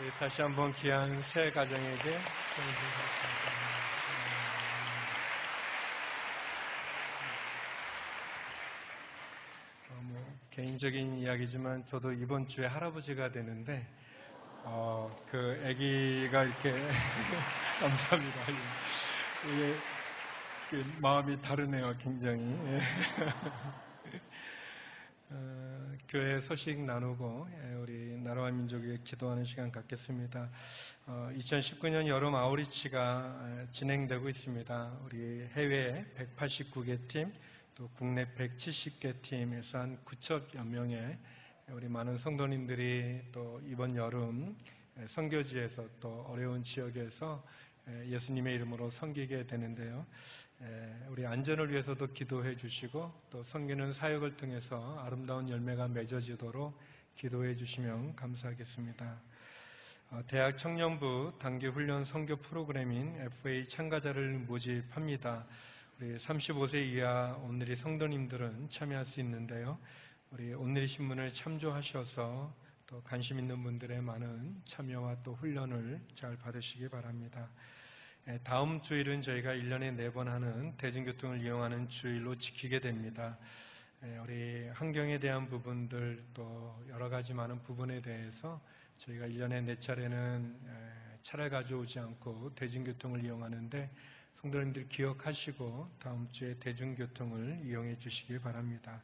우리 다시 한번 귀한 새 가정에게 생일하겠습니다. 개인적인 이야기지만 저도 이번 주에 할아버지가 되는데 그 아기가 이렇게 감사합니다. 이게 마음이 다르네요, 굉장히. 교회 소식 나누고 우리 나라와 민족에 기도하는 시간 갖겠습니다. 2019년 여름 아우리치가 진행되고 있습니다. 우리 해외 189개 팀, 또 국내 170개 팀에서 한 9천여 명의 우리 많은 성도님들이 또 이번 여름 선교지에서 또 어려운 지역에서 예수님의 이름으로 섬기게 되는데요. 우리 안전을 위해서도 기도해 주시고 또 섬기는 사역을 통해서 아름다운 열매가 맺어지도록 기도해 주시면 감사하겠습니다. 대학 청년부 단기훈련 선교 프로그램인 FA 참가자를 모집합니다. 우리 35세 이하 온누리 성도님들은 참여할 수 있는데요. 우리 온누리 신문을 참조하셔서 또 관심 있는 분들의 많은 참여와 또 훈련을 잘 받으시기 바랍니다. 다음 주일은 저희가 1년에 4번 하는 대중교통을 이용하는 주일로 지키게 됩니다. 우리 환경에 대한 부분들 또 여러 가지 많은 부분에 대해서 저희가 1년에 4차례는 차를 가져오지 않고 대중교통을 이용하는데 성도님들 기억하시고 다음 주에 대중교통을 이용해 주시기 바랍니다.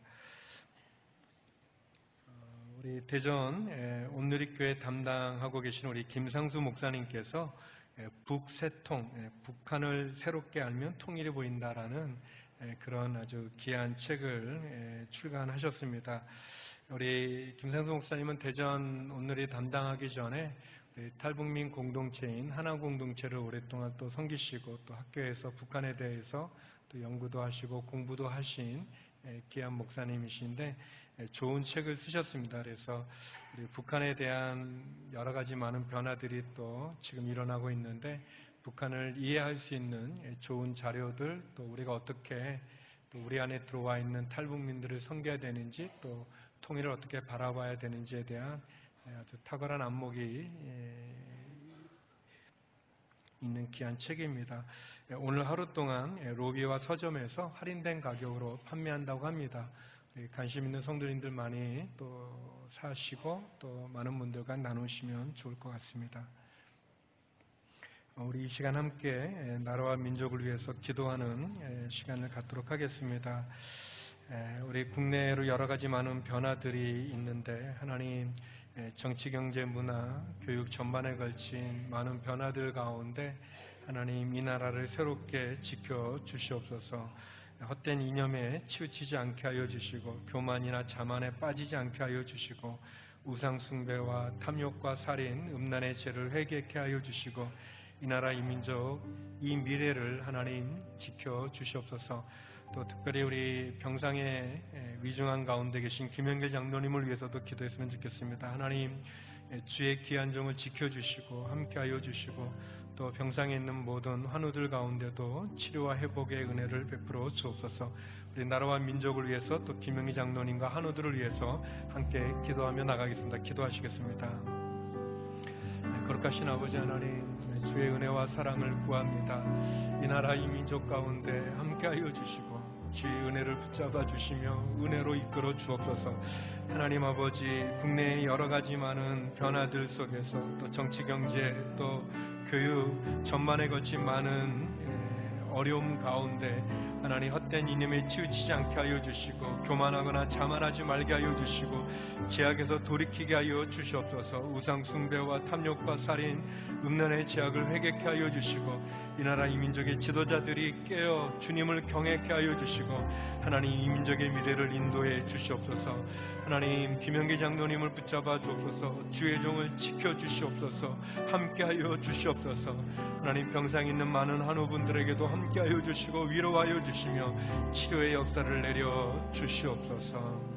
우리 대전 온누리교회 담당하고 계신 우리 김상수 목사님께서 북새통, 북한을 새롭게 알면 통일이 보인다라는 그런 아주 귀한 책을 출간하셨습니다. 우리 김상수 목사님은 대전 온누리 담당하기 전에 탈북민 공동체인 하나공동체를 오랫동안 또 섬기시고 또 학교에서 북한에 대해서 또 연구도 하시고 공부도 하신 귀한 목사님이신데 좋은 책을 쓰셨습니다. 그래서 우리 북한에 대한 여러 가지 많은 변화들이 또 지금 일어나고 있는데 북한을 이해할 수 있는 좋은 자료들 또 우리가 어떻게 또 우리 안에 들어와 있는 탈북민들을 섬겨야 되는지 또 통일을 어떻게 바라봐야 되는지에 대한 아주 탁월한 안목이 있는 귀한 책입니다. 오늘 하루 동안 로비와 서점에서 할인된 가격으로 판매한다고 합니다. 관심 있는 성도님들 많이 또 사시고 또 많은 분들과 나누시면 좋을 것 같습니다. 우리 이 시간 함께 나라와 민족을 위해서 기도하는 시간을 갖도록 하겠습니다. 우리 국내로 여러 가지 많은 변화들이 있는데 하나님 정치, 경제, 문화, 교육 전반에 걸친 많은 변화들 가운데 하나님 이 나라를 새롭게 지켜 주시옵소서. 헛된 이념에 치우치지 않게 하여 주시고 교만이나 자만에 빠지지 않게 하여 주시고 우상 숭배와 탐욕과 살인, 음란의 죄를 회개케 하여 주시고 이 나라 이 민족 이 미래를 하나님 지켜 주시옵소서. 또 특별히 우리 병상에 위중한 가운데 계신 김영길 장로님을 위해서도 기도했으면 좋겠습니다. 하나님 주의 귀한 종을 지켜주시고 함께하여 주시고 또 병상에 있는 모든 환우들 가운데도 치료와 회복의 은혜를 베풀어 주옵소서. 우리 나라와 민족을 위해서 또 김영길 장로님과 환우들을 위해서 함께 기도하며 나가겠습니다. 기도하시겠습니다. 거룩하신 아버지 하나님 주의 은혜와 사랑을 구합니다. 이 나라 이 민족 가운데 함께하여 주시고 주의 은혜를 붙잡아 주시며 은혜로 이끌어 주옵소서. 하나님 아버지 국내의 여러 가지 많은 변화들 속에서 또 정치 경제 또 교육 전반에 거친 많은 어려움 가운데 하나님 헛된 이념에 치우치지 않게 하여 주시고 교만하거나 자만하지 말게 하여 주시고 죄악에서 돌이키게 하여 주시옵소서. 우상 숭배와 탐욕과 살인, 음란의 죄악을 회개케 하여 주시고 이 나라 이 민족의 지도자들이 깨어 주님을 경외케 하여 주시고 하나님 이 민족의 미래를 인도해 주시옵소서. 하나님 김영기 장로님을 붙잡아 주옵소서. 주의 종을 지켜 주시옵소서. 함께하여 주시옵소서. 하나님 병상에 있는 많은 한우분들에게도 함께하여 주시고 위로하여 주시며 치료의 역사를 내려 주시옵소서.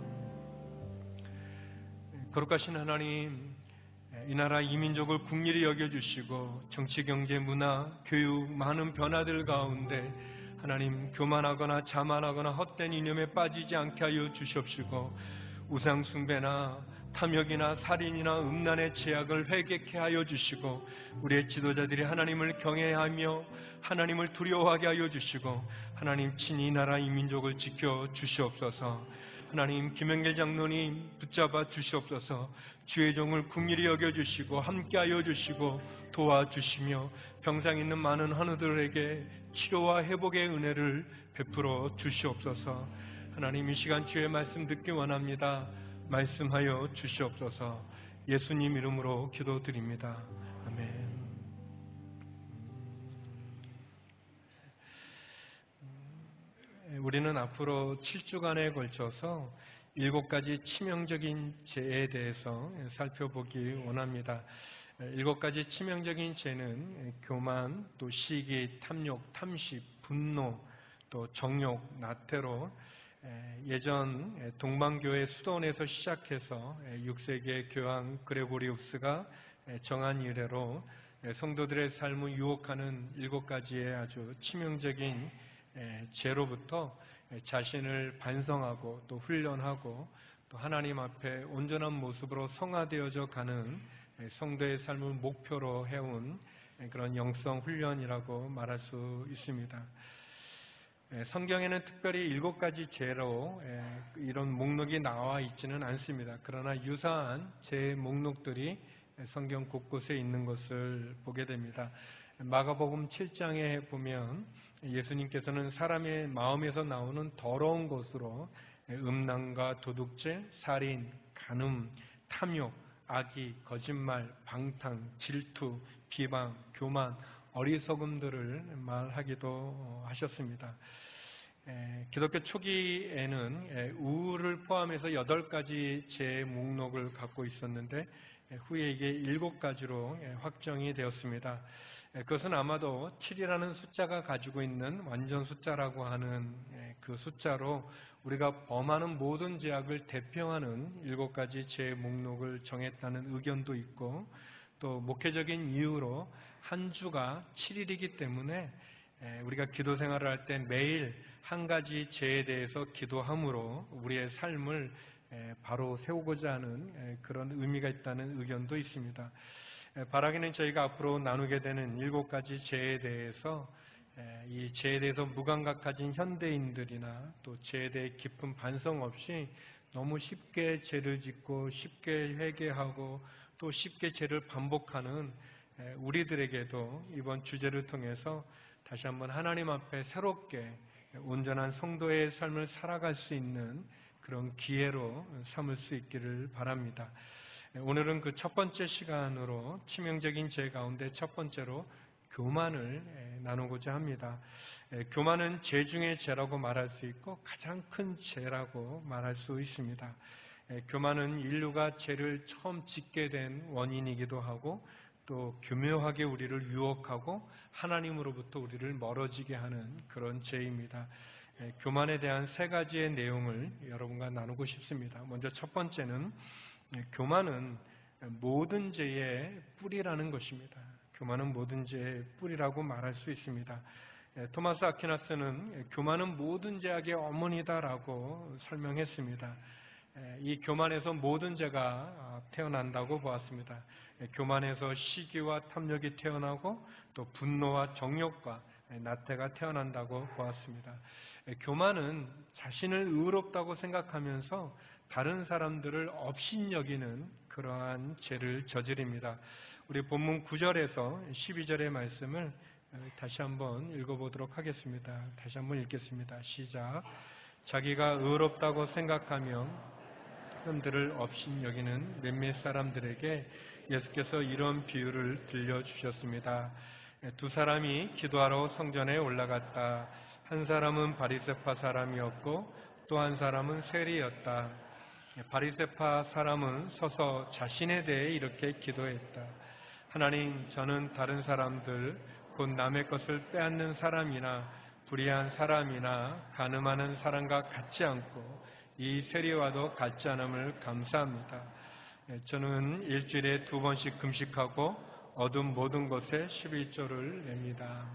거룩하신 하나님 이 나라 이 민족을 긍휼히 여겨주시고 정치, 경제, 문화, 교육 많은 변화들 가운데 하나님 교만하거나 자만하거나 헛된 이념에 빠지지 않게 하여 주시옵시고 우상 숭배나 탐욕이나 살인이나 음란의 죄악을 회개케 하여 주시고 우리의 지도자들이 하나님을 경외하며 하나님을 두려워하게 하여 주시고 하나님 친히 이 나라 이 민족을 지켜 주시옵소서. 하나님 김영길 장로님 붙잡아 주시옵소서. 주의 종을 긍휼히 여겨주시고 함께하여 주시고 도와주시며 병상 있는 많은 환우들에게 치료와 회복의 은혜를 베풀어 주시옵소서. 하나님 이 시간 주의 말씀 듣기 원합니다. 말씀하여 주시옵소서. 예수님 이름으로 기도드립니다. 아멘. 우리는 앞으로 7주간에 걸쳐서 7가지 치명적인 죄에 대해서 살펴보기 원합니다. 7가지 치명적인 죄는 교만, 또 시기, 탐욕, 탐식, 분노, 또 정욕, 나태로, 예전 동방교회 수도원에서 시작해서 6세기의 교황 그레고리우스가 정한 이래로 성도들의 삶을 유혹하는 7가지의 아주 치명적인 죄로부터 자신을 반성하고 또 훈련하고 또 하나님 앞에 온전한 모습으로 성화되어져 가는 성도의 삶을 목표로 해온 그런 영성 훈련이라고 말할 수 있습니다. 성경에는 특별히 7가지 죄로 이런 목록이 나와 있지는 않습니다. 그러나 유사한 죄 목록들이 성경 곳곳에 있는 것을 보게 됩니다. 마가복음 7장에 보면 예수님께서는 사람의 마음에서 나오는 더러운 것으로 음란과 도둑질, 살인, 간음, 탐욕, 악의, 거짓말, 방탕, 질투, 비방, 교만, 어리석음들을 말하기도 하셨습니다. 기독교 초기에는 우울을 포함해서 8가지 죄 목록을 갖고 있었는데 후에 이게 7가지로 확정이 되었습니다. 그것은 아마도 7이라는 숫자가 가지고 있는 완전 숫자라고 하는 그 숫자로 우리가 범하는 모든 죄악을 대표하는 7가지 죄 목록을 정했다는 의견도 있고, 또 목회적인 이유로 한 주가 7일이기 때문에 우리가 기도 생활을 할 때 매일 한 가지 죄에 대해서 기도함으로 우리의 삶을 바로 세우고자 하는 그런 의미가 있다는 의견도 있습니다. 바라기는 저희가 앞으로 나누게 되는 7가지 죄에 대해서 이 죄에 대해서 무감각 가진 현대인들이나 또 죄에 대해 깊은 반성 없이 너무 쉽게 죄를 짓고 쉽게 회개하고 또 쉽게 죄를 반복하는 우리들에게도 이번 주제를 통해서 다시 한번 하나님 앞에 새롭게 온전한 성도의 삶을 살아갈 수 있는 그런 기회로 삼을 수 있기를 바랍니다. 오늘은 그 첫 번째 시간으로 치명적인 죄 가운데 첫 번째로 교만을 나누고자 합니다. 교만은 죄 중의 죄라고 말할 수 있고 가장 큰 죄라고 말할 수 있습니다. 교만은 인류가 죄를 처음 짓게 된 원인이기도 하고 또 교묘하게 우리를 유혹하고 하나님으로부터 우리를 멀어지게 하는 그런 죄입니다. 교만에 대한 3가지의 내용을 여러분과 나누고 싶습니다. 먼저 첫 번째는 교만은 모든 죄의 뿌리라는 것입니다. 교만은 모든 죄의 뿌리라고 말할 수 있습니다. 토마스 아퀴나스는 교만은 모든 죄악의 어머니다라고 설명했습니다. 이 교만에서 모든 죄가 태어난다고 보았습니다. 교만에서 시기와 탐욕이 태어나고 또 분노와 정욕과 나태가 태어난다고 보았습니다. 교만은 자신을 의롭다고 생각하면서 다른 사람들을 업신여기는 그러한 죄를 저지릅니다. 우리 본문 9절에서 12절의 말씀을 다시 한번 읽어보도록 하겠습니다. 다시 한번 읽겠습니다. 시작. 자기가 의롭다고 생각하며 사람들을 업신여기는 몇몇 사람들에게 예수께서 이런 비유를 들려주셨습니다. 2사람이 기도하러 성전에 올라갔다. 한 사람은 바리새파 사람이었고 또 한 사람은 세리였다. 바리새파 사람은 서서 자신에 대해 이렇게 기도했다. 하나님, 저는 다른 사람들, 곧 남의 것을 빼앗는 사람이나 불의한 사람이나 간음하는 사람과 같지 않고 이 세리와도 같지 않음을 감사합니다. 저는 일주일에 2번씩 금식하고 얻은 모든 것에 11조를 냅니다.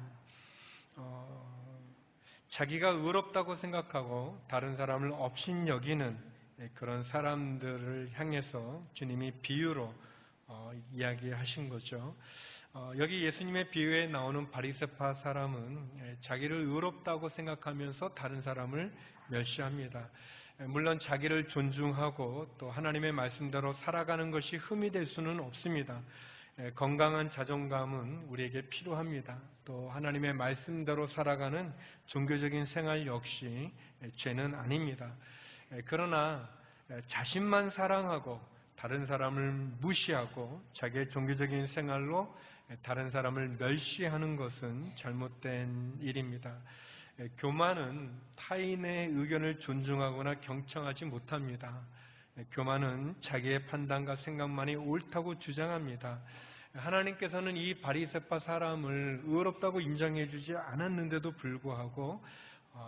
자기가 의롭다고 생각하고 다른 사람을 업신여기는 그런 사람들을 향해서 주님이 비유로 이야기하신 거죠. 여기 예수님의 비유에 나오는 바리새파 사람은 자기를 의롭다고 생각하면서 다른 사람을 멸시합니다. 물론 자기를 존중하고 또 하나님의 말씀대로 살아가는 것이 흠이 될 수는 없습니다. 건강한 자존감은 우리에게 필요합니다. 또 하나님의 말씀대로 살아가는 종교적인 생활 역시 죄는 아닙니다. 그러나 자신만 사랑하고 다른 사람을 무시하고 자기의 종교적인 생활로 다른 사람을 멸시하는 것은 잘못된 일입니다. 교만은 타인의 의견을 존중하거나 경청하지 못합니다. 교만은 자기의 판단과 생각만이 옳다고 주장합니다. 하나님께서는 이 바리새파 사람을 의롭다고 인정해 주지 않았는데도 불구하고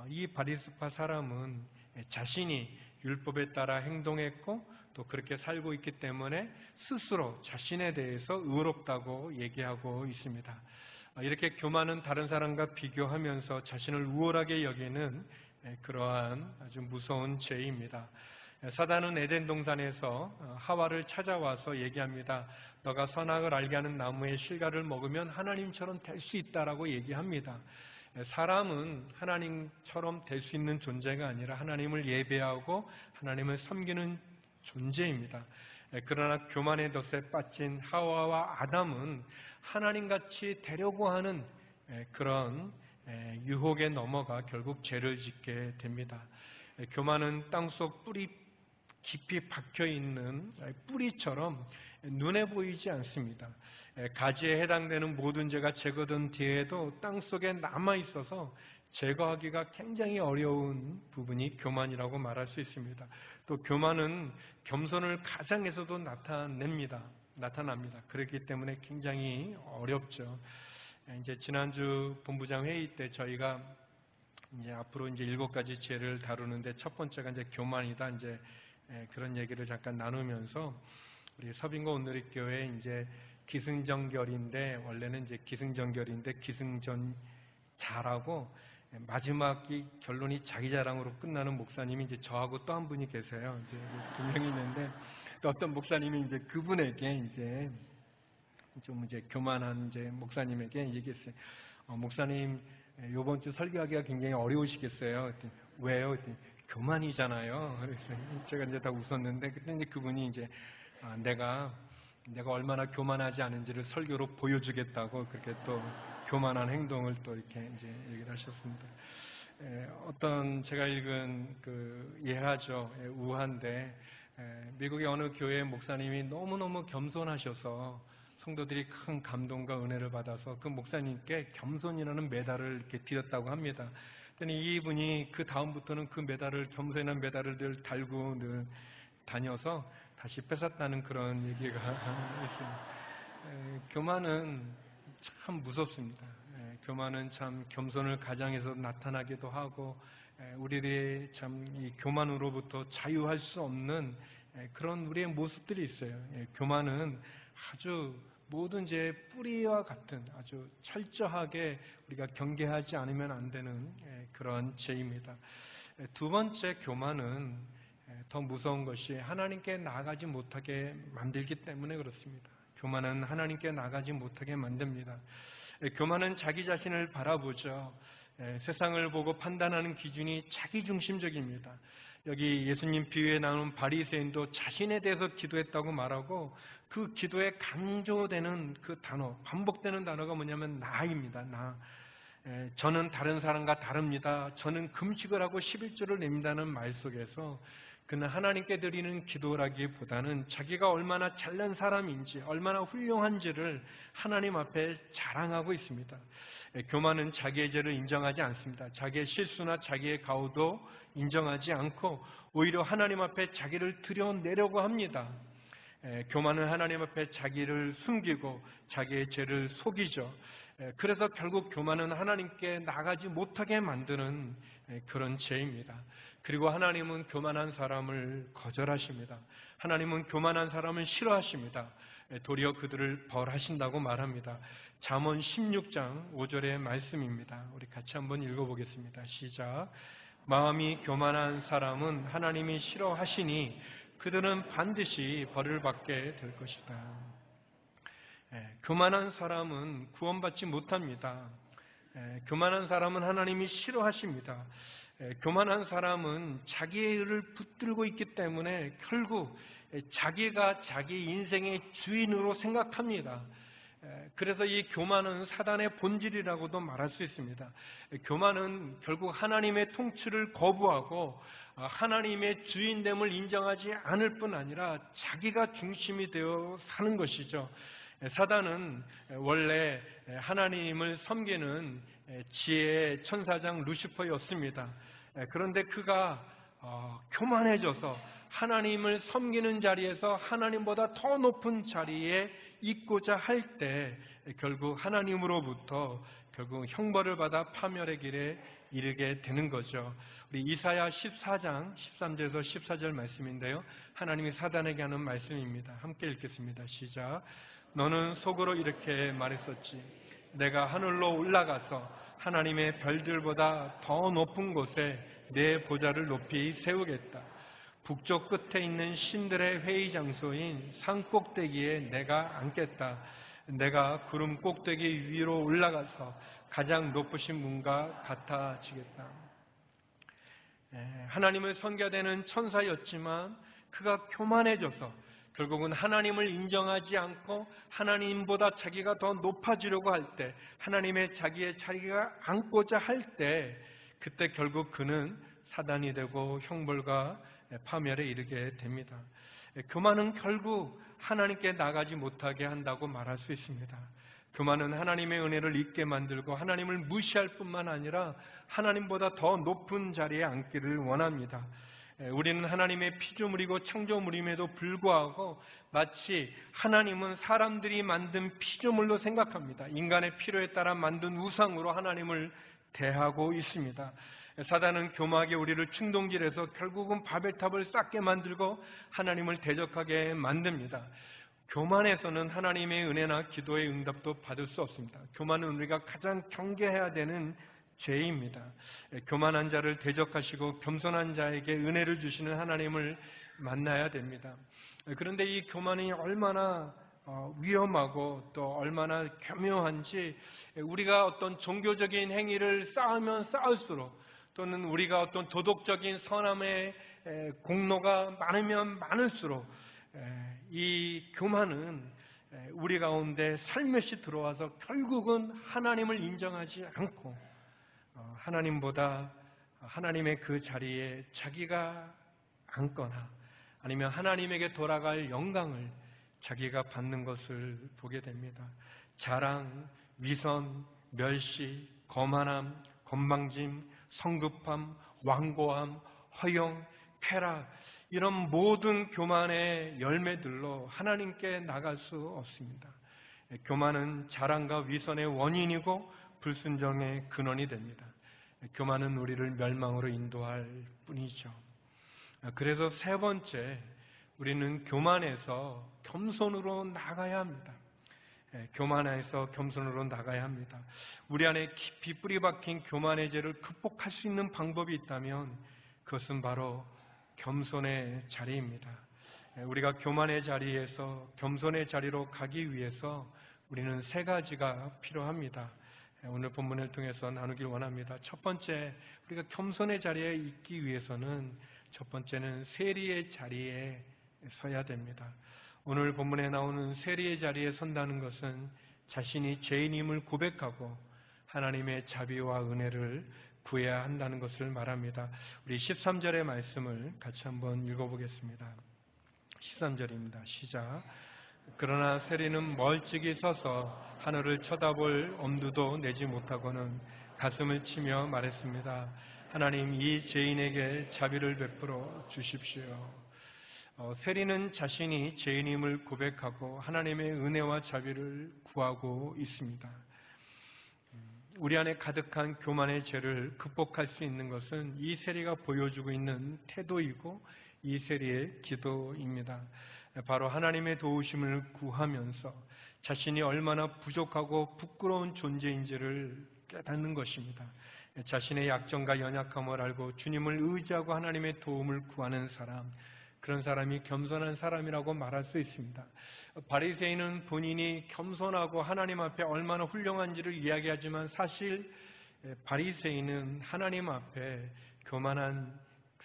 이 바리새파 사람은 자신이 율법에 따라 행동했고 또 그렇게 살고 있기 때문에 스스로 자신에 대해서 의롭다고 얘기하고 있습니다. 이렇게 교만은 다른 사람과 비교하면서 자신을 우월하게 여기는 그러한 아주 무서운 죄입니다. 사단은 에덴 동산에서 하와를 찾아와서 얘기합니다. 너가 선악을 알게 하는 나무의 실과를 먹으면 하나님처럼 될 수 있다라고 얘기합니다. 사람은 하나님처럼 될 수 있는 존재가 아니라 하나님을 예배하고 하나님을 섬기는 존재입니다. 그러나 교만의 덫에 빠진 하와와 아담은 하나님같이 되려고 하는 그런 유혹에 넘어가 결국 죄를 짓게 됩니다. 교만은 땅속 뿌리 깊이 박혀있는 뿌리처럼 눈에 보이지 않습니다. 가지에 해당되는 모든 죄가 제거된 뒤에도 땅속에 남아있어서 제거하기가 굉장히 어려운 부분이 교만이라고 말할 수 있습니다. 또 교만은 겸손을 가장에서도 나타납니다. 그렇기 때문에 굉장히 어렵죠. 이제 지난주 본부장 회의 때 저희가 이제 앞으로 이제 7가지 죄를 다루는데 첫 번째가 이제 교만이다. 이제 그런 얘기를 잠깐 나누면서 우리 서빙고 온누리교회 이제 기승전결인데 원래는 이제 기승전결인데 기승전자라고 마지막이 결론이 자기 자랑으로 끝나는 목사님이 이제 저하고 또 한 분이 계세요. 이제 2명이 있는데 또 어떤 목사님이 이제 그분에게 이제 좀 이제 교만한 이제 목사님에게 얘기했어요. 목사님 이번 주 설교하기가 굉장히 어려우시겠어요. 그랬더니, 왜요? 그랬더니, 교만이잖아요. 그래서 제가 이제 다 웃었는데 그때 이제 그분이 이제 내가 얼마나 교만하지 않은지를 설교로 보여주겠다고 그렇게 또 교만한 행동을 또 이렇게 이제 얘기를 하셨습니다. 어떤 제가 읽은 그 예하죠. 우한데 미국의 어느 교회 목사님이 너무너무 겸손하셔서 성도들이 큰 감동과 은혜를 받아서 그 목사님께 겸손이라는 메달을 이렇게 드렸다고 합니다. 그랬더니 이분이 그 다음부터는 그 메달을 겸손이라는 메달을 늘 달고 늘 다녀서 다시 뺏었다는 그런 얘기가 있습니다. 교만은 참 무섭습니다. 교만은 참 겸손을 가장해서 나타나기도 하고 우리들이 참 이 교만으로부터 자유할 수 없는 그런 우리의 모습들이 있어요. 교만은 아주 모든 죄의 뿌리와 같은 아주 철저하게 우리가 경계하지 않으면 안 되는 그런 죄입니다. 두 번째 교만은 더 무서운 것이 하나님께 나아가지 못하게 만들기 때문에 그렇습니다. 교만은 하나님께 나아가지 못하게 만듭니다. 교만은 자기 자신을 바라보죠. 세상을 보고 판단하는 기준이 자기중심적입니다. 여기 예수님 비유에 나오는 바리새인도 자신에 대해서 기도했다고 말하고 그 기도에 강조되는 그 단어, 반복되는 단어가 뭐냐면 나입니다. 나. 저는 다른 사람과 다릅니다. 저는 금식을 하고 11조를 냅니다는 말 속에서 그는 하나님께 드리는 기도라기보다는 자기가 얼마나 잘난 사람인지 얼마나 훌륭한지를 하나님 앞에 자랑하고 있습니다. 교만은 자기의 죄를 인정하지 않습니다. 자기의 실수나 자기의 가오도 인정하지 않고 오히려 하나님 앞에 자기를 드러내려고 합니다. 교만은 하나님 앞에 자기를 숨기고 자기의 죄를 속이죠. 그래서 결국 교만은 하나님께 나가지 못하게 만드는 그런 죄입니다. 그리고 하나님은 교만한 사람을 거절하십니다. 하나님은 교만한 사람을 싫어하십니다. 도리어 그들을 벌하신다고 말합니다. 잠언 16장 5절의 말씀입니다. 우리 같이 한번 읽어보겠습니다. 시작. 마음이 교만한 사람은 하나님이 싫어하시니 그들은 반드시 벌을 받게 될 것이다. 교만한 사람은 구원받지 못합니다. 교만한 사람은 하나님이 싫어하십니다. 교만한 사람은 자기의 의를 붙들고 있기 때문에 결국 자기가 자기 인생의 주인으로 생각합니다. 그래서 이 교만은 사단의 본질이라고도 말할 수 있습니다. 교만은 결국 하나님의 통치를 거부하고 하나님의 주인됨을 인정하지 않을 뿐 아니라 자기가 중심이 되어 사는 것이죠. 사단은 원래 하나님을 섬기는 지혜의 천사장 루시퍼였습니다. 그런데 그가 교만해져서 하나님을 섬기는 자리에서 하나님보다 더 높은 자리에 있고자 할 때 결국 하나님으로부터 결국 형벌을 받아 파멸의 길에 이르게 되는 거죠. 우리 이사야 14장 13절에서 14절 말씀인데요. 하나님이 사단에게 하는 말씀입니다. 함께 읽겠습니다. 시작. 너는 속으로 이렇게 말했었지. 내가 하늘로 올라가서 하나님의 별들보다 더 높은 곳에 내 보좌를 높이 세우겠다. 북쪽 끝에 있는 신들의 회의 장소인 산 꼭대기에 내가 앉겠다. 내가 구름 꼭대기 위로 올라가서 가장 높으신 분과 같아지겠다. 하나님을 섬겨되는 천사였지만 그가 교만해져서 결국은 하나님을 인정하지 않고 하나님보다 자기가 더 높아지려고 할 때, 하나님의 자기의 자기가 앉고자 할 때, 그때 결국 그는 사단이 되고 형벌과 파멸에 이르게 됩니다. 교만은 결국 하나님께 나가지 못하게 한다고 말할 수 있습니다. 교만은 하나님의 은혜를 잊게 만들고 하나님을 무시할 뿐만 아니라 하나님보다 더 높은 자리에 앉기를 원합니다. 우리는 하나님의 피조물이고 창조물임에도 불구하고 마치 하나님은 사람들이 만든 피조물로 생각합니다. 인간의 필요에 따라 만든 우상으로 하나님을 대하고 있습니다. 사단은 교만하게 우리를 충동질해서 결국은 바벨탑을 쌓게 만들고 하나님을 대적하게 만듭니다. 교만에서는 하나님의 은혜나 기도의 응답도 받을 수 없습니다. 교만은 우리가 가장 경계해야 되는 죄입니다. 교만한 자를 대적하시고 겸손한 자에게 은혜를 주시는 하나님을 만나야 됩니다. 그런데 이 교만이 얼마나 위험하고 또 얼마나 교묘한지 우리가 어떤 종교적인 행위를 쌓으면 쌓을수록 또는 우리가 어떤 도덕적인 선함의 공로가 많으면 많을수록 이 교만은 우리 가운데 살며시 들어와서 결국은 하나님을 인정하지 않고 하나님보다 하나님의 그 자리에 자기가 앉거나 아니면 하나님에게 돌아갈 영광을 자기가 받는 것을 보게 됩니다. 자랑, 위선, 멸시, 거만함, 건방짐, 성급함, 완고함, 허영, 쾌락 이런 모든 교만의 열매들로 하나님께 나갈 수 없습니다. 교만은 자랑과 위선의 원인이고 불순종의 근원이 됩니다. 교만은 우리를 멸망으로 인도할 뿐이죠. 그래서 세 번째, 우리는 교만에서 겸손으로 나가야 합니다. 교만에서 겸손으로 나가야 합니다. 우리 안에 깊이 뿌리 박힌 교만의 죄를 극복할 수 있는 방법이 있다면 그것은 바로 겸손의 자리입니다. 우리가 교만의 자리에서 겸손의 자리로 가기 위해서 우리는 세 가지가 필요합니다. 오늘 본문을 통해서 나누길 원합니다. 첫 번째, 우리가 겸손의 자리에 있기 위해서는 첫 번째는 세리의 자리에 서야 됩니다. 오늘 본문에 나오는 세리의 자리에 선다는 것은 자신이 죄인임을 고백하고 하나님의 자비와 은혜를 구해야 한다는 것을 말합니다. 우리 13절의 말씀을 같이 한번 읽어보겠습니다. 13절입니다. 시작. 그러나 세리는 멀찍이 서서 하늘을 쳐다볼 엄두도 내지 못하고는 가슴을 치며 말했습니다. 하나님, 이 죄인에게 자비를 베풀어 주십시오. 세리는 자신이 죄인임을 고백하고 하나님의 은혜와 자비를 구하고 있습니다. 우리 안에 가득한 교만의 죄를 극복할 수 있는 것은 이 세리가 보여주고 있는 태도이고 이 세리의 기도입니다. 바로 하나님의 도우심을 구하면서 자신이 얼마나 부족하고 부끄러운 존재인지를 깨닫는 것입니다. 자신의 약점과 연약함을 알고 주님을 의지하고 하나님의 도움을 구하는 사람, 그런 사람이 겸손한 사람이라고 말할 수 있습니다. 바리새인은 본인이 겸손하고 하나님 앞에 얼마나 훌륭한지를 이야기하지만 사실 바리새인은 하나님 앞에 교만한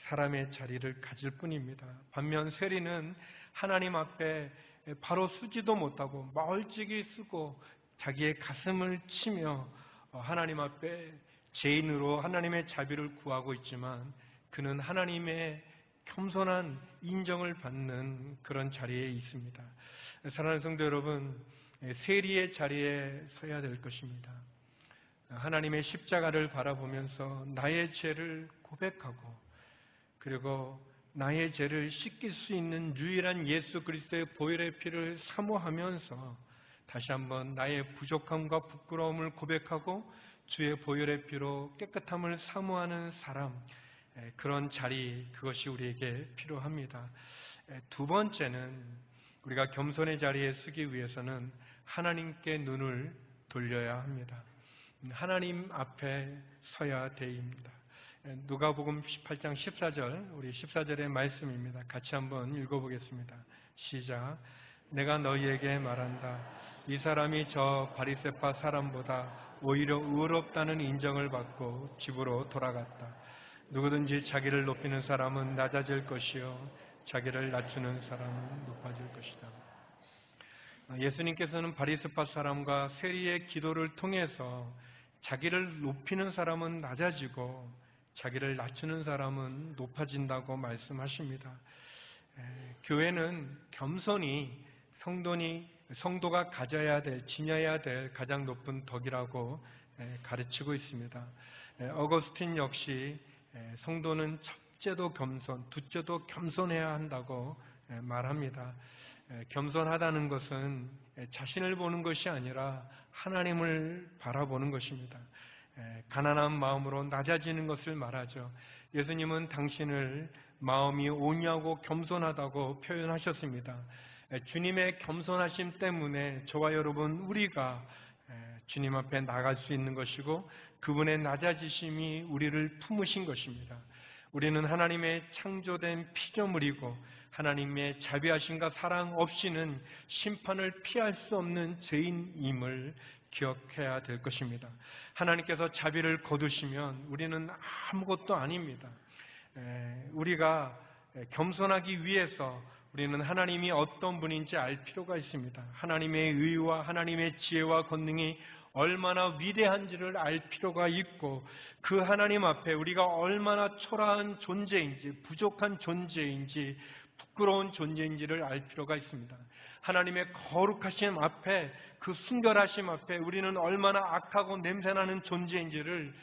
사람의 자리를 가질 뿐입니다. 반면 세리는 하나님 앞에 바로 쓰지도 못하고 멀찍이 쓰고 자기의 가슴을 치며 하나님 앞에 죄인으로 하나님의 자비를 구하고 있지만 그는 하나님의 겸손한 인정을 받는 그런 자리에 있습니다. 사랑하는 성도 여러분, 세리의 자리에 서야 될 것입니다. 하나님의 십자가를 바라보면서 나의 죄를 고백하고 그리고 나의 죄를 씻길 수 있는 유일한 예수 그리스도의 보혈의 피를 사모하면서 다시 한번 나의 부족함과 부끄러움을 고백하고 주의 보혈의 피로 깨끗함을 사모하는 사람, 그런 자리, 그것이 우리에게 필요합니다. 두 번째는 우리가 겸손의 자리에 서기 위해서는 하나님께 눈을 돌려야 합니다. 하나님 앞에 서야 되입니다. 누가복음 18장 14절, 우리 14절의 말씀입니다. 같이 한번 읽어보겠습니다. 시작. 내가 너희에게 말한다. 이 사람이 저 바리새파 사람보다 오히려 의롭다는 인정을 받고 집으로 돌아갔다. 누구든지 자기를 높이는 사람은 낮아질 것이요 자기를 낮추는 사람은 높아질 것이다. 예수님께서는 바리새파 사람과 세리의 기도를 통해서 자기를 높이는 사람은 낮아지고 자기를 낮추는 사람은 높아진다고 말씀하십니다. 교회는 겸손이 성도가 가져야 될, 지녀야 될 가장 높은 덕이라고 가르치고 있습니다. 어거스틴 역시 성도는 첫째도 겸손, 둘째도 겸손해야 한다고 말합니다. 겸손하다는 것은 자신을 보는 것이 아니라 하나님을 바라보는 것입니다. 가난한 마음으로 낮아지는 것을 말하죠. 예수님은 당신을 마음이 온유하고 겸손하다고 표현하셨습니다. 주님의 겸손하심 때문에 저와 여러분 우리가 주님 앞에 나갈 수 있는 것이고 그분의 낮아지심이 우리를 품으신 것입니다. 우리는 하나님의 창조된 피조물이고 하나님의 자비하심과 사랑 없이는 심판을 피할 수 없는 죄인임을 기억해야 될 것입니다. 하나님께서 자비를 거두시면 우리는 아무것도 아닙니다. 우리가 겸손하기 위해서 우리는 하나님이 어떤 분인지 알 필요가 있습니다. 하나님의 의와 하나님의 지혜와 권능이 얼마나 위대한지를 알 필요가 있고 그 하나님 앞에 우리가 얼마나 초라한 존재인지 부족한 존재인지 부끄러운 존재인지를 알 필요가 있습니다. 하나님의 거룩하심 앞에 그 순결하심 앞에 우리는 얼마나 악하고 냄새나는 존재인지를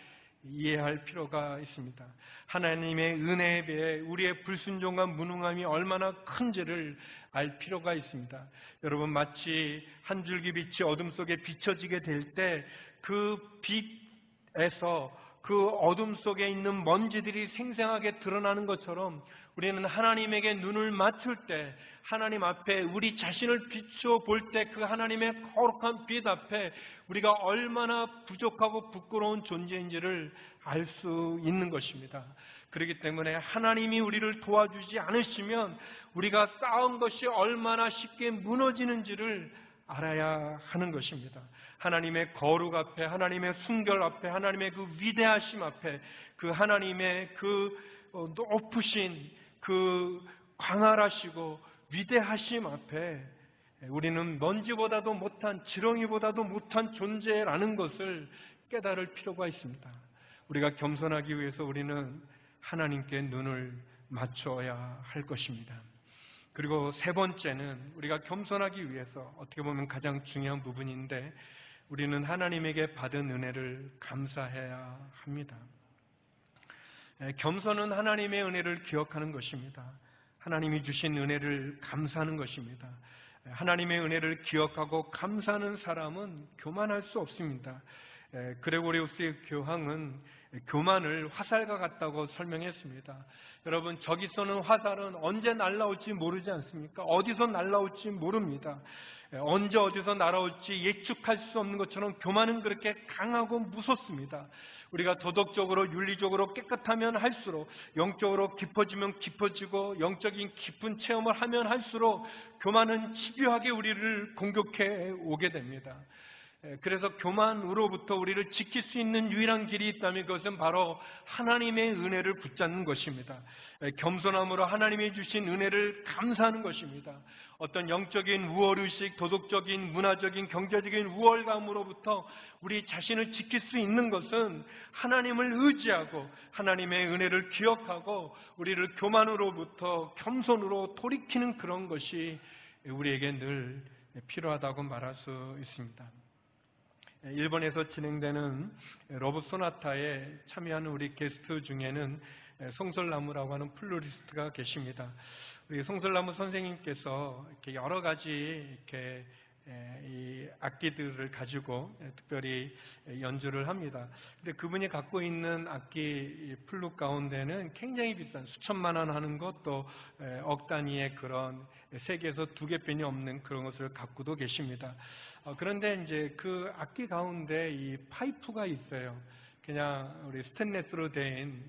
이해할 필요가 있습니다. 하나님의 은혜에 비해 우리의 불순종과 무능함이 얼마나 큰지를 알 필요가 있습니다. 여러분 마치 한 줄기 빛이 어둠 속에 비춰지게 될 때 그 빛에서 그 어둠 속에 있는 먼지들이 생생하게 드러나는 것처럼 우리는 하나님에게 눈을 맞출 때 하나님 앞에 우리 자신을 비추어 볼 때 그 하나님의 거룩한 빛 앞에 우리가 얼마나 부족하고 부끄러운 존재인지를 알 수 있는 것입니다. 그렇기 때문에 하나님이 우리를 도와주지 않으시면 우리가 쌓은 것이 얼마나 쉽게 무너지는지를 알아야 하는 것입니다. 하나님의 거룩 앞에, 하나님의 순결 앞에, 하나님의 그 위대하심 앞에, 그 하나님의 그 높으신 그 광활하시고 위대하심 앞에 우리는 먼지보다도 못한, 지렁이보다도 못한 존재라는 것을 깨달을 필요가 있습니다. 우리가 겸손하기 위해서 우리는 하나님께 눈을 맞춰야 할 것입니다. 그리고 세 번째는 우리가 겸손하기 위해서 어떻게 보면 가장 중요한 부분인데 우리는 하나님에게 받은 은혜를 감사해야 합니다. 겸손은 하나님의 은혜를 기억하는 것입니다. 하나님이 주신 은혜를 감사하는 것입니다. 하나님의 은혜를 기억하고 감사하는 사람은 교만할 수 없습니다. 그레고리우스의 교황은 교만을 화살과 같다고 설명했습니다. 여러분, 저기 쏘는 화살은 언제 날아올지 모르지 않습니까? 어디서 날아올지 모릅니다. 언제 어디서 날아올지 예측할 수 없는 것처럼 교만은 그렇게 강하고 무섭습니다. 우리가 도덕적으로 윤리적으로 깨끗하면 할수록, 영적으로 깊어지면 깊어지고 영적인 깊은 체험을 하면 할수록 교만은 집요하게 우리를 공격해 오게 됩니다. 그래서 교만으로부터 우리를 지킬 수 있는 유일한 길이 있다면 그것은 바로 하나님의 은혜를 붙잡는 것입니다. 겸손함으로 하나님이 주신 은혜를 감사하는 것입니다. 어떤 영적인 우월의식, 도덕적인, 문화적인, 경제적인 우월감으로부터 우리 자신을 지킬 수 있는 것은 하나님을 의지하고 하나님의 은혜를 기억하고 우리를 교만으로부터 겸손으로 돌이키는 그런 것이 우리에게 늘 필요하다고 말할 수 있습니다. 일본에서 진행되는 러브 소나타에 참여하는 우리 게스트 중에는 송설나무라고 하는 플루리스트가 계십니다. 우리 송설나무 선생님께서 이렇게 여러 가지 이렇게 이 악기들을 가지고 특별히 연주를 합니다. 근데 그분이 갖고 있는 악기 플룻 가운데는 굉장히 비싼 수천만 원 하는 것, 또 억 단위의 그런 세계에서 두 개 편이 없는 그런 것을 갖고도 계십니다. 그런데 이제 그 악기 가운데 이 파이프가 있어요. 그냥 우리 스테인레스로 된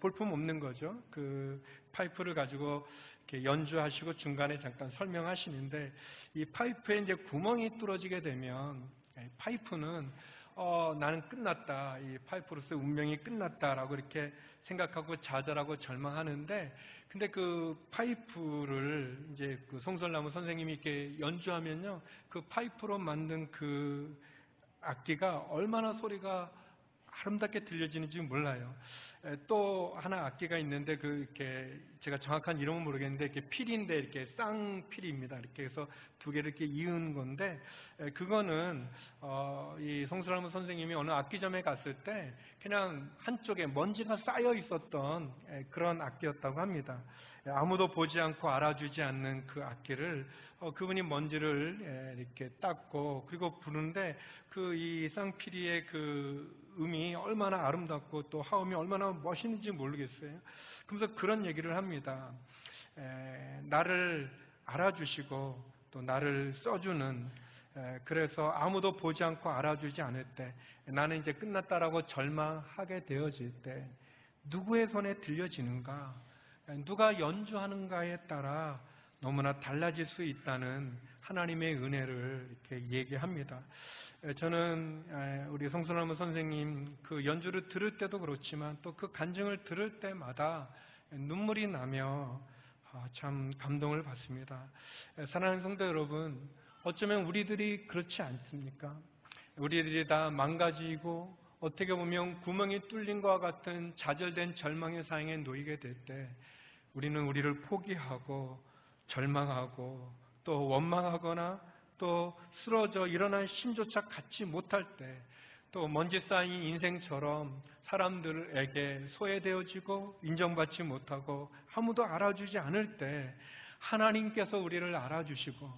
볼품 없는 거죠. 그 파이프를 가지고 이렇게 연주하시고 중간에 잠깐 설명하시는데, 이 파이프에 이제 구멍이 뚫어지게 되면 파이프는 나는 끝났다, 이 파이프로서 운명이 끝났다라고 이렇게 생각하고 좌절하고 절망하는데, 근데 그 파이프를 이제 그 송설나무 선생님이 이렇게 연주하면요, 그 파이프로 만든 그 악기가 얼마나 소리가 아름답게 들려지는지 몰라요. 또 하나 악기가 있는데 이렇게 제가 정확한 이름은 모르겠는데 이렇게 필인데 이렇게 쌍필입니다. 이렇게 해서 두 개를 이렇게 이은 건데, 그거는 이 송설나무 선생님이 어느 악기점에 갔을 때 그냥 한쪽에 먼지가 쌓여 있었던 그런 악기였다고 합니다. 아무도 보지 않고 알아주지 않는 그 악기를 그분이 먼지를 이렇게 닦고 그리고 부르는데, 그 이 쌍피리의 그 음이 얼마나 아름답고 또 하음이 얼마나 멋있는지 모르겠어요. 그러면서 그런 얘기를 합니다. 나를 알아주시고 또 나를 써주는, 그래서 아무도 보지 않고 알아주지 않을 때, 나는 이제 끝났다라고 절망하게 되어질 때 누구의 손에 들려지는가, 누가 연주하는가에 따라 너무나 달라질 수 있다는 하나님의 은혜를 이렇게 얘기합니다. 저는 우리 송설나무 선생님 그 연주를 들을 때도 그렇지만 또 그 간증을 들을 때마다 눈물이 나며 참 감동을 받습니다. 사랑하는 성도 여러분, 어쩌면 우리들이 그렇지 않습니까? 우리들이 다 망가지고 어떻게 보면 구멍이 뚫린 것과 같은 좌절된 절망의 상황에 놓이게 될 때, 우리는 우리를 포기하고 절망하고 또 원망하거나 또 쓰러져 일어날 힘조차 갖지 못할 때, 또 먼지 쌓인 인생처럼 사람들에게 소외되어지고 인정받지 못하고 아무도 알아주지 않을 때, 하나님께서 우리를 알아주시고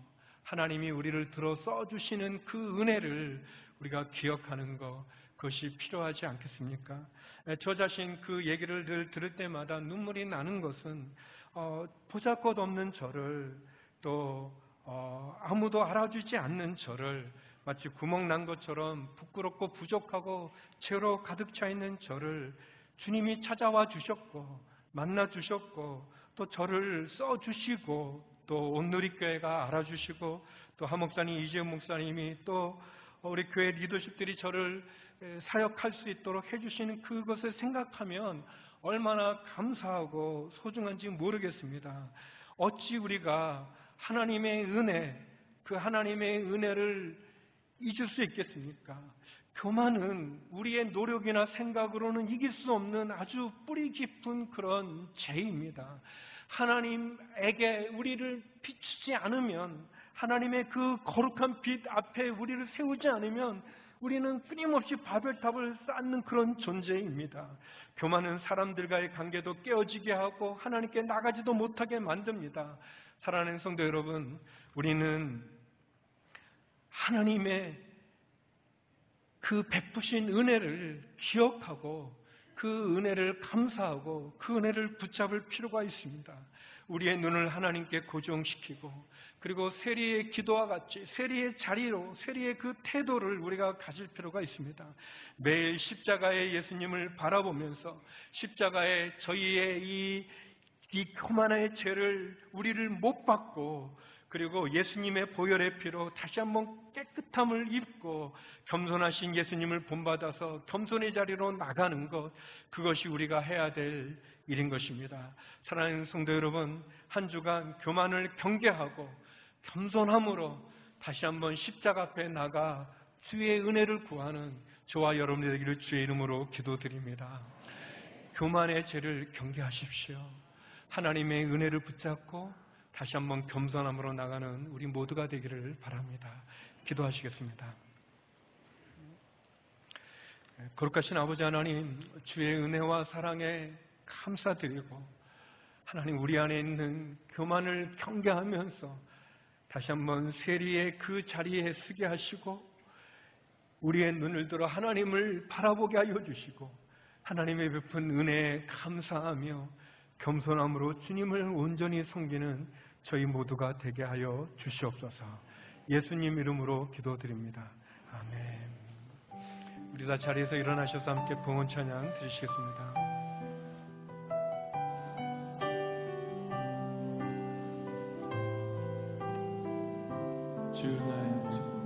하나님이 우리를 들어 써주시는 그 은혜를 우리가 기억하는 것, 그것이 필요하지 않겠습니까? 저 자신 그 얘기를 늘 들을 때마다 눈물이 나는 것은 보잘것없는 저를, 또 아무도 알아주지 않는 저를, 마치 구멍 난 것처럼 부끄럽고 부족하고 죄로 가득 차 있는 저를 주님이 찾아와 주셨고 만나 주셨고 또 저를 써주시고, 또 온누리교회가 알아주시고 또 하목사님, 이재훈 목사님이 또 우리 교회 리더십들이 저를 사역할 수 있도록 해주시는 그것을 생각하면 얼마나 감사하고 소중한지 모르겠습니다. 어찌 우리가 하나님의 은혜, 그 하나님의 은혜를 잊을 수 있겠습니까? 교만은 우리의 노력이나 생각으로는 이길 수 없는 아주 뿌리 깊은 그런 죄입니다. 하나님에게 우리를 비추지 않으면, 하나님의 그 거룩한 빛 앞에 우리를 세우지 않으면 우리는 끊임없이 바벨탑을 쌓는 그런 존재입니다. 교만은 사람들과의 관계도 깨어지게 하고 하나님께 나가지도 못하게 만듭니다. 사랑하는 성도 여러분, 우리는 하나님의 그 베푸신 은혜를 기억하고 그 은혜를 감사하고 그 은혜를 붙잡을 필요가 있습니다. 우리의 눈을 하나님께 고정시키고 그리고 세리의 기도와 같이 세리의 자리로 세리의 그 태도를 우리가 가질 필요가 있습니다. 매일 십자가의 예수님을 바라보면서 십자가의 저희의 이 교만의 죄를 우리를 못 받고 그리고 예수님의 보혈의 피로 다시 한번 깨끗함을 입고 겸손하신 예수님을 본받아서 겸손의 자리로 나가는 것, 그것이 우리가 해야 될 일인 것입니다. 사랑하는 성도 여러분, 한 주간 교만을 경계하고 겸손함으로 다시 한번 십자가 앞에 나가 주의 은혜를 구하는 저와 여러분이 되기를 주의 이름으로 기도드립니다. 교만의 죄를 경계하십시오. 하나님의 은혜를 붙잡고 다시 한번 겸손함으로 나가는 우리 모두가 되기를 바랍니다. 기도하시겠습니다. 거룩하신 아버지 하나님, 주의 은혜와 사랑에 감사드리고 하나님 우리 안에 있는 교만을 경계하면서 다시 한번 세리의 그 자리에 서게 하시고 우리의 눈을 들어 하나님을 바라보게 하여 주시고 하나님의 베푼 은혜에 감사하며 겸손함으로 주님을 온전히 섬기는 저희 모두가 되게 하여 주시옵소서. 예수님 이름으로 기도드립니다. 아멘. 우리 다 자리에서 일어나셔서 함께 봉헌 찬양 드리시겠습니다. 주 나의 모습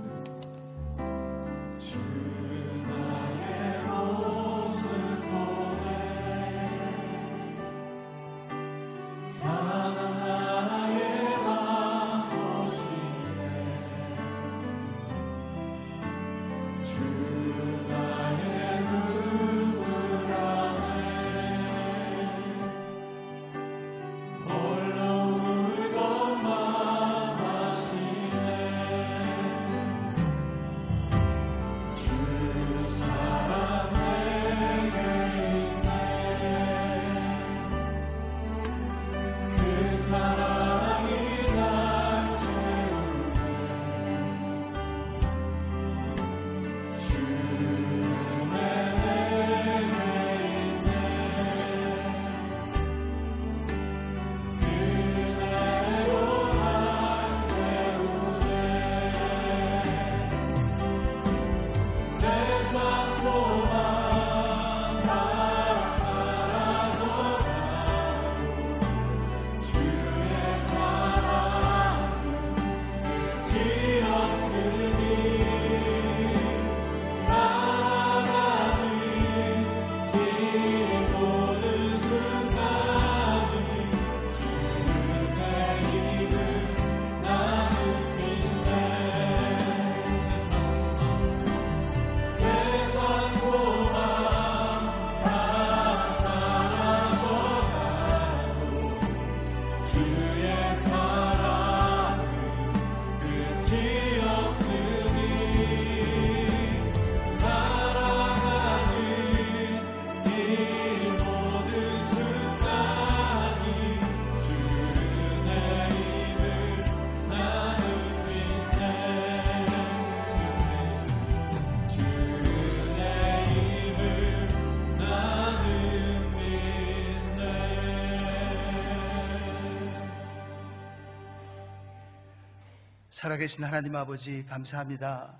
살아계신 하나님 아버지 감사합니다.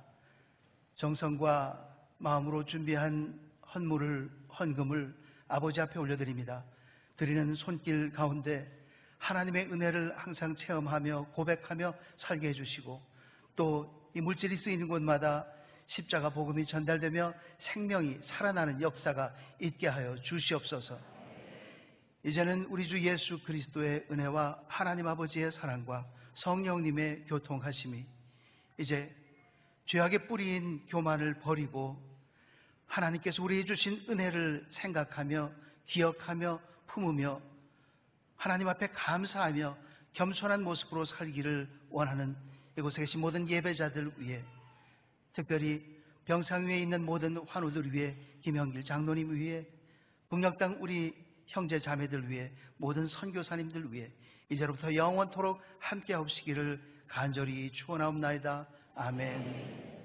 정성과 마음으로 준비한 헌금을 아버지 앞에 올려드립니다. 드리는 손길 가운데 하나님의 은혜를 항상 체험하며 고백하며 살게 해주시고 또 이 물질이 쓰이는 곳마다 십자가 복음이 전달되며 생명이 살아나는 역사가 있게 하여 주시옵소서. 이제는 우리 주 예수 그리스도의 은혜와 하나님 아버지의 사랑과 성령님의 교통하심이 이제 죄악의 뿌리인 교만을 버리고 하나님께서 우리에게 주신 은혜를 생각하며 기억하며 품으며 하나님 앞에 감사하며 겸손한 모습으로 살기를 원하는 이곳에 계신 모든 예배자들 위해, 특별히 병상 위에 있는 모든 환우들 위해, 김영길 장로님 위해, 북녘땅 우리 형제 자매들 위해, 모든 선교사님들 위해 이제로부터 영원토록 함께 하시기를 간절히 축원하옵나이다. 아멘.